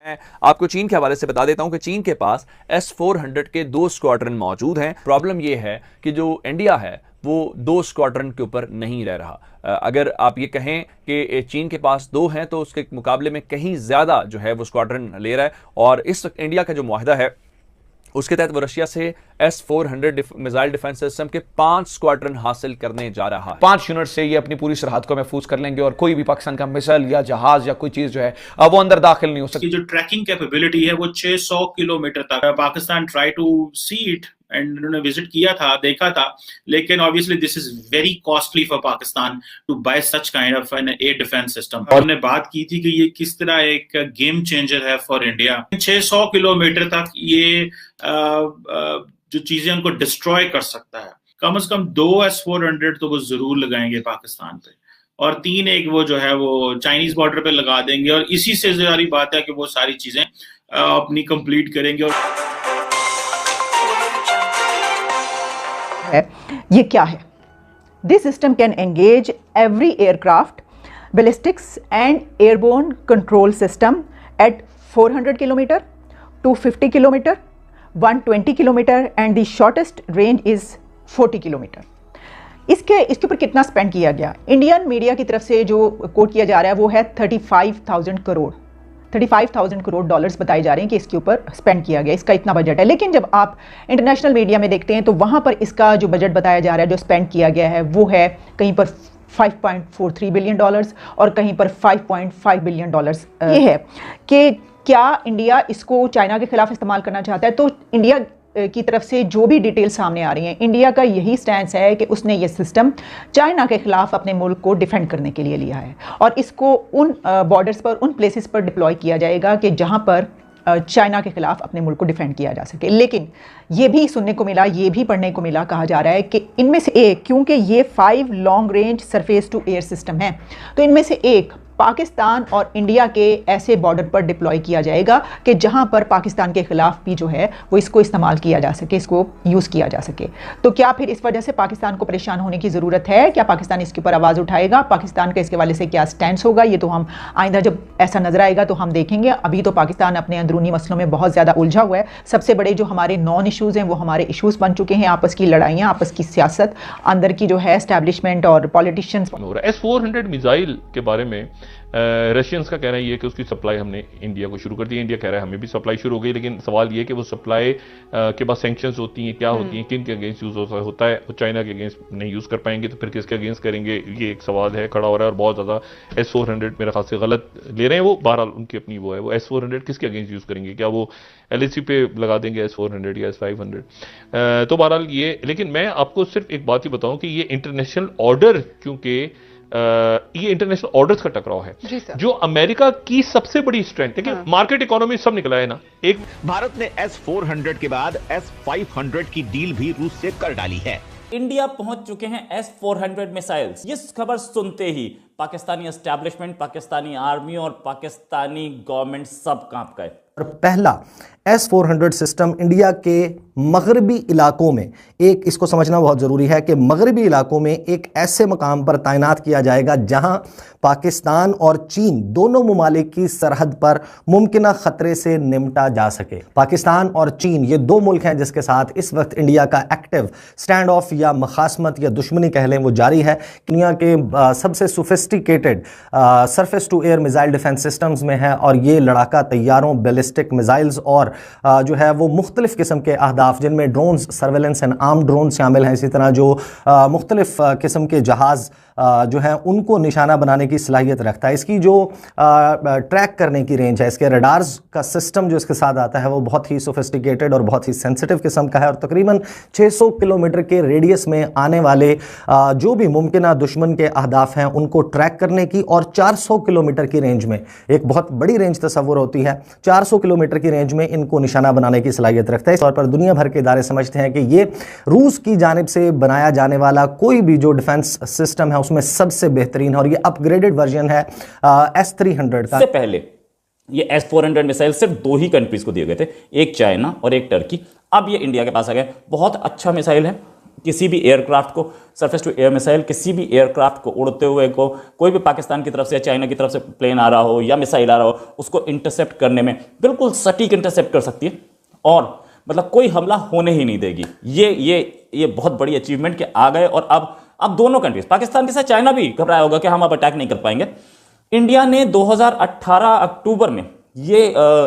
मैं आपको चीन के हवाले से बता देता हूं कि चीन के पास S-400 के 2 स्क्वाड्रन मौजूद हैं। प्रॉब्लम यह है कि जो इंडिया है वो 2 स्क्वाड्रन के ऊपर नहीं रह रहा। अगर आप ये कहें कि चीन के पास 2 हैं तो उसके मुकाबले में कहीं ज्यादा जो है वो स्क्वाड्रन ले रहा है, और इस वक्त इंडिया का जो मुआहदा है उसके तहत वो रशिया से S-400 मिसाइल डिफेंस सिस्टम के 5 स्क्वाड्रन हासिल करने जा रहा है। 5 यूनिट से ये अपनी पूरी सरहद को महफूज कर लेंगे और कोई भी पाकिस्तान का मिसाइल या जहाज या कोई चीज जो है वो अंदर दाखिल नहीं हो सकती। जो ट्रैकिंग कैपेबिलिटी है वो 600 किलोमीटर तक। Pakistan try to see it and उन्होंने विजिट किया था, देखा था, लेकिन obviously this is very costly for Pakistan to buy such kind of an air defence system. और हमने बात की थी कि ये किस तरह एक गेम चेंजर है फॉर इंडिया। 600 किलोमीटर तक ये जो चीजें उनको डिस्ट्रॉय कर सकता है। कम से कम 2 S-400 तो वो जरूर लगाएंगे पाकिस्तान पे, और 3 एक वो जो है वो चाइनीज बॉर्डर पे लगा देंगे, और इसी से जारी बात है कि वो सारी चीजें अपनी कंप्लीट करेंगे। और ये क्या है? This system can engage every aircraft, ballistics and airborne control system eight 400 kilometre, 250 kilometre, 120 kilometre and the shortest range is 40 kilometre. इसके ऊपर कितना स्पेंड किया गया? इंडियन मीडिया की तरफ से जो कोट किया जा रहा है वो है 35,000 करोड़ डॉलर्स बताए जा रहे हैं कि इसके ऊपर स्पेंड किया गया, इसका इतना बजट है। लेकिन जब आप इंटरनेशनल मीडिया में देखते हैं तो वहाँ पर इसका जो बजट बताया जा रहा है, जो स्पेंड किया गया है, वो है कहीं पर $5.43 बिलियन और कहीं पर $5.5 बिलियन। ये है कि क्या इंडिया इसको चाइना के खिलाफ इस्तेमाल करना चाहता है? तो इंडिया की तरफ से जो भी डिटेल सामने आ रही हैं, इंडिया का यही स्टैंस है कि उसने ये सिस्टम चाइना के खिलाफ अपने मुल्क को डिफेंड करने के लिए लिया है, और इसको उन बॉर्डर्स पर, उन प्लेसेस पर डिप्लॉय किया जाएगा कि जहां पर चाइना के खिलाफ अपने मुल्क को डिफेंड किया जा सके। लेकिन ये भी सुनने को मिला, ये भी पढ़ने को मिला, कहा जा रहा है कि इनमें से एक, क्योंकि ये 5 long range surface to air system है, तो इनमें से एक पाकिस्तान और इंडिया के ऐसे बॉर्डर पर डिप्लॉय किया जाएगा कि जहां पर पाकिस्तान के खिलाफ भी जो है वो इसको इस्तेमाल किया जा सके, इसको यूज़ किया जा सके। तो क्या फिर इस वजह से पाकिस्तान को परेशान होने की ज़रूरत है? क्या पाकिस्तान इसके ऊपर आवाज़ उठाएगा? पाकिस्तान का इसके वाले से क्या स्टैंड होगा? ये तो हम आइंदा जब ऐसा नजर आएगा तो हम देखेंगे। अभी तो पाकिस्तान अपने अंदरूनी मसलों में बहुत ज़्यादा उलझा हुआ है। सबसे बड़े जो हमारे नॉन इशूज़ हैं वो हमारे इशूज़ बन चुके हैं, आपस की लड़ाइयाँ, आपस की सियासत, अंदर की जो है एस्टैब्लिशमेंट और पॉलिटिशियंस। S-400 मिसाइल के बारे में रशियंस का कहना ये है कि उसकी सप्लाई हमने इंडिया को शुरू कर दी। इंडिया कह रहा है हमें भी सप्लाई शुरू हो गई, लेकिन सवाल ये है कि वो सप्लाई के बाद सैंक्शंस होती हैं, क्या होती हैं, किन के अगेंस्ट यूज होता है। वो चाइना के अगेंस्ट नहीं यूज कर पाएंगे तो फिर किसके अगेंस्ट करेंगे? ये एक सवाल है, खड़ा हो रहा है। और बहुत ज्यादा S-400 मेरे ख्याल से गलत ले रहे हैं वो। बहरहाल उनकी अपनी वो है, वो S-400 किसके अगेंस्ट यूज करेंगे? क्या वो LAC पे लगा देंगे S-400 या S-500? तो बहरहाल ये, लेकिन मैं आपको सिर्फ एक बात ही बताऊं कि ये इंटरनेशनल ऑर्डर, क्योंकि ये इंटरनेशनल ऑर्डर्स का टकराव है जो अमेरिका की सबसे बड़ी स्ट्रेंथ है। देखिए मार्केट इकोनॉमी सब निकला है ना। एक भारत ने S-400 के बाद S-500 की डील भी रूस से कर डाली है। इंडिया पहुंच चुके हैं S-400 मिसाइल्स। ये खबर सुनते ही पाकिस्तानी एस्टैब्लिशमेंट, पाकिस्तानी आर्मी और पाकिस्तानी गवर्नमेंट सब कांप गए। और पहला S-400 सिस्टम इंडिया के मगरबी इलाकों में, एक इसको समझना बहुत ज़रूरी है कि मगरबी इलाकों में एक ऐसे मकाम पर तैनात किया जाएगा जहां पाकिस्तान और चीन दोनों ममालिक की सरहद पर मुमकिन ख़तरे से निमटा जा सके। पाकिस्तान और चीन ये 2 मुल्क हैं जिसके साथ इस वक्त इंडिया का एक्टिव स्टैंड ऑफ या मखासमत या दुश्मनी कह लें वो जारी है। दुनिया के सबसे sophisticated surface to air missile defence systems में है, और ये लड़ाका तैयारों, बैलिस्टिक मिसाइल्स और जो है वो मुख्तलिफ किस्म के अहदाफ, जिनमें drones, surveillance and arm drone शामिल हैं। इसी तरह जो मुख्तलिफ किस्म के जहाज़ जो है उनको निशाना बनाने की सलाहियत रखता है। इसकी जो ट्रैक करने की रेंज है, इसके रडार्स का सिस्टम जो इसके साथ आता है वो बहुत ही सोफिस्टिकेटेड और बहुत ही सेंसिटिव किस्म का है, और तकरीबन 600 किलोमीटर के रेडियस में आने वाले जो भी मुमकिन दुश्मन के अहदाफ हैं उनको ट्रैक करने की, और 400 किलोमीटर की रेंज में, एक बहुत बड़ी रेंज तस्वुर होती है, 400 किलोमीटर की रेंज में इनको निशाना बनाने की सलाहियत रखता है। इस तौर पर दुनिया भर के इदारे समझते हैं कि ये रूस की जानिब से बनाया जाने वाला कोई भी जो डिफेंस सिस्टम है उसमें सबसे बेहतरीन है, और ये अपग्रेडेड वर्जन है S-300 का। इससे पहले ये S-400 मिसाइल सिर्फ 2 ही कंट्रीज को दिए गए थे, एक चाइना और एक टर्की। अब ये इंडिया के पास आ गया। बहुत अच्छा मिसाइल है, किसी भी एयरक्राफ्ट को, सरफेस टू एयर मिसाइल, किसी भी एयरक्राफ्ट को उड़ते हुए को, कोई भी पाकिस्तान की तरफ से या चाइना की तरफ से प्लेन आ रहा हो या मिसाइल आ रहा हो, उसको इंटरसेप्ट करने में बिल्कुल सटीक इंटरसेप्ट कर सकती है और मतलब कोई हमला होने ही नहीं देगी। ये बहुत बड़ी अचीवमेंट के आ गए। और अब दोनों कंट्रीज, पाकिस्तान के साथ चाइना भी घबराया होगा कि हम अब अटैक नहीं कर पाएंगे। इंडिया ने 2018 अक्टूबर में ये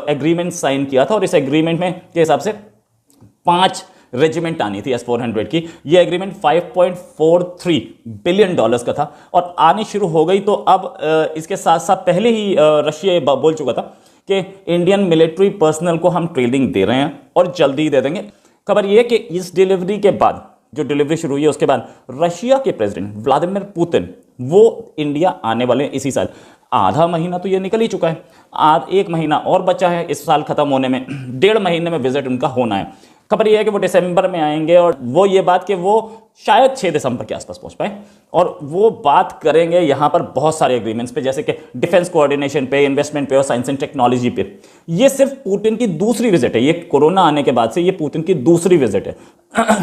एग्रीमेंट साइन किया था और इस एग्रीमेंट में के हिसाब से 5 रेजिमेंट आनी थी S-400 की। ये एग्रीमेंट $5.43 बिलियन का था और आनी शुरू हो गई। तो अब इसके साथ साथ पहले ही रशिया बोल चुका था कि इंडियन मिलिट्री पर्सनल को हम ट्रेनिंग दे रहे हैं और जल्दी ही दे देंगे। खबर यह कि इस डिलीवरी के बाद, जो डिलीवरी शुरू हुई है उसके बाद रशिया के प्रेसिडेंट व्लादिमीर पुतिन वो इंडिया आने वाले हैं इसी साल। आधा महीना तो ये निकल ही चुका है, 1 महीना और बचा है इस साल खत्म होने में। 1.5 महीने में विजिट उनका होना है। खबर यह है कि वो दिसंबर में आएंगे और वो ये बात कि वो शायद 6 दिसंबर के आसपास पहुंच पाए और वो बात करेंगे यहाँ पर बहुत सारे एग्रीमेंट्स पे, जैसे कि डिफेंस कोऑर्डिनेशन पे, इन्वेस्टमेंट पे और साइंस एंड टेक्नोलॉजी पे। ये सिर्फ पुतिन की दूसरी विजिट है। ये कोरोना आने के बाद से ये पुतिन की दूसरी विजिट है।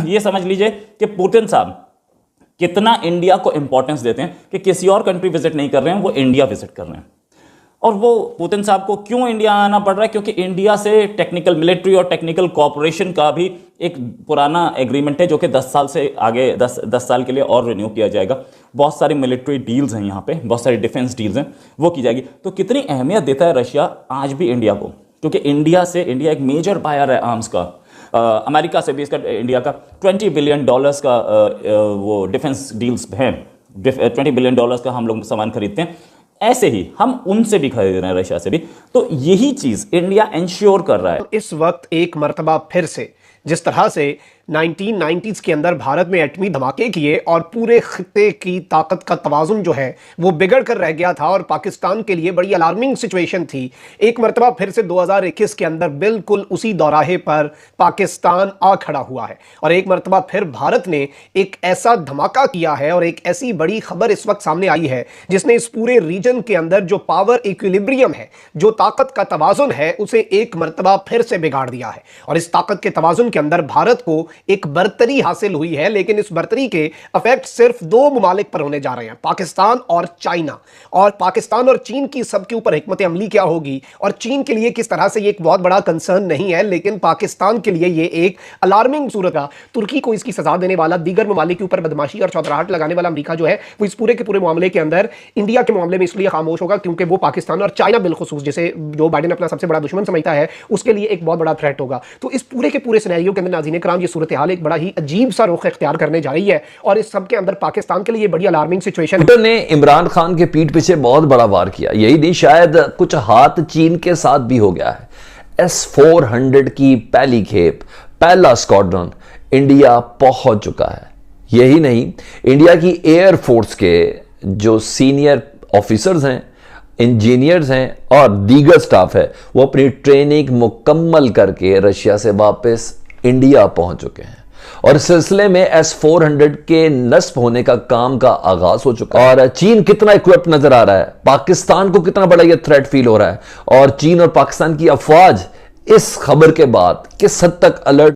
ये समझ लीजिए कि पुतिन साहब कितना इंडिया को इंपॉर्टेंस देते हैं कि किसी और कंट्री विजिट नहीं कर रहे हैं, वो इंडिया विजिट कर रहे हैं। और वो पुतिन साहब को क्यों इंडिया आना पड़ रहा है? क्योंकि इंडिया से टेक्निकल मिलिट्री और टेक्निकल कोऑपरेशन का भी एक पुराना एग्रीमेंट है जो कि 10 साल से आगे 10 साल के लिए और रिन्यू किया जाएगा। बहुत सारी मिलिट्री डील्स हैं यहाँ पे, बहुत सारी डिफेंस डील्स हैं, वो की जाएगी। तो कितनी अहमियत देता है रशिया आज भी इंडिया को, क्योंकि इंडिया एक मेजर बायर है आर्म्स का। अमेरिका से भी इसका, इंडिया का $20 बिलियन का वो डिफेंस डील्स हैं। $20 बिलियन का हम लोग सामान खरीदते हैं। ऐसे ही हम उनसे भी खरीद रहे हैं, रशिया से भी। तो यही चीज इंडिया इंश्योर कर रहा है। इस वक्त एक मर्तबा फिर से जिस तरह से 1990s के अंदर भारत में एटमी धमाके किए और पूरे खित्ते की ताकत का तवाजुन जो है वो बिगड़ कर रह गया था और पाकिस्तान के लिए बड़ी अलार्मिंग सिचुएशन थी, एक मरतबा फिर से 2021 के अंदर बिल्कुल उसी दौराहे पर पाकिस्तान आ खड़ा हुआ है। और एक मरतबा फिर भारत ने एक ऐसा धमाका किया है और एक ऐसी बड़ी खबर इस वक्त सामने आई है जिसने इस पूरे रीजन के अंदर जो पावर इक्विलिब्रियम है, जो ताकत का तवाजुन है, उसे एक मरतबा फिर से बिगाड़ दिया है। और इस ताकत के तवाजुन के अंदर भारत को एक बर्तरी हासिल हुई है, लेकिन इस बर्तरी के इफेक्ट सिर्फ 2 मुमालिक पर होने जा रहे हैं, पाकिस्तान और चाइना। और पाकिस्तान और चीन की सबके ऊपर हिकमत अमली क्या होगी और चीन के लिए किस तरह से ये एक बहुत बड़ा कंसर्न नहीं है, लेकिन पाकिस्तान के लिए ये एक अलार्मिंग सूरत है। तुर्की को इसकी सजा देने वाला, दीगर मुमालिक के ऊपर बदमाशी और चौधराहट लगाने वाला अमेरिका जो है वो इस पूरे के पूरे मामले के अंदर इंडिया के मामले में इसलिए खामोश होगा क्योंकि वो पाकिस्तान और चाइना बिलखुसूस, जिसे जो बाइडेन अपना सबसे बड़ा दुश्मन समझता है, उसके लिए एक बहुत बड़ा थ्रेट होगा। तो इस पूरे के पूरे सिनेरियो के अंदर नाज़रीन कराम ये सूरत हाल एक बड़ा ही अजीब सा रुख इख्तियार करने जा रही है और इस सब के अंदर पाकिस्तान के लिए बड़ी अलार्मिंग सिचुएशन है। पुतिन ने इमरान खान के पीठ पीछे बहुत बड़ा वार किया। यही नहीं, शायद कुछ हाथ चीन के साथ भी हो गया है। S-400 की पहली खेप, पहला स्क्वाड्रन इंडिया पहुंच चुका है। यही नहीं, इंडिया की एयर फोर्स के जो सीनियर ऑफिसर्स हैं, इंजीनियर्स हैं और दीगर स्टाफ है, वो अपनी ट्रेनिंग मुकम्मल करके रशिया से वापस इंडिया पहुंच चुके हैं। और इस सिलसिले में S-400 के नस्ब होने का काम का आगाज हो चुका है। और चीन कितना इक्विप्ड नजर आ रहा है, पाकिस्तान को कितना बड़ा यह थ्रेट फील हो रहा है। और चीन और पाकिस्तान की अफवाज इस खबर के बाद किस हद तक अलर्ट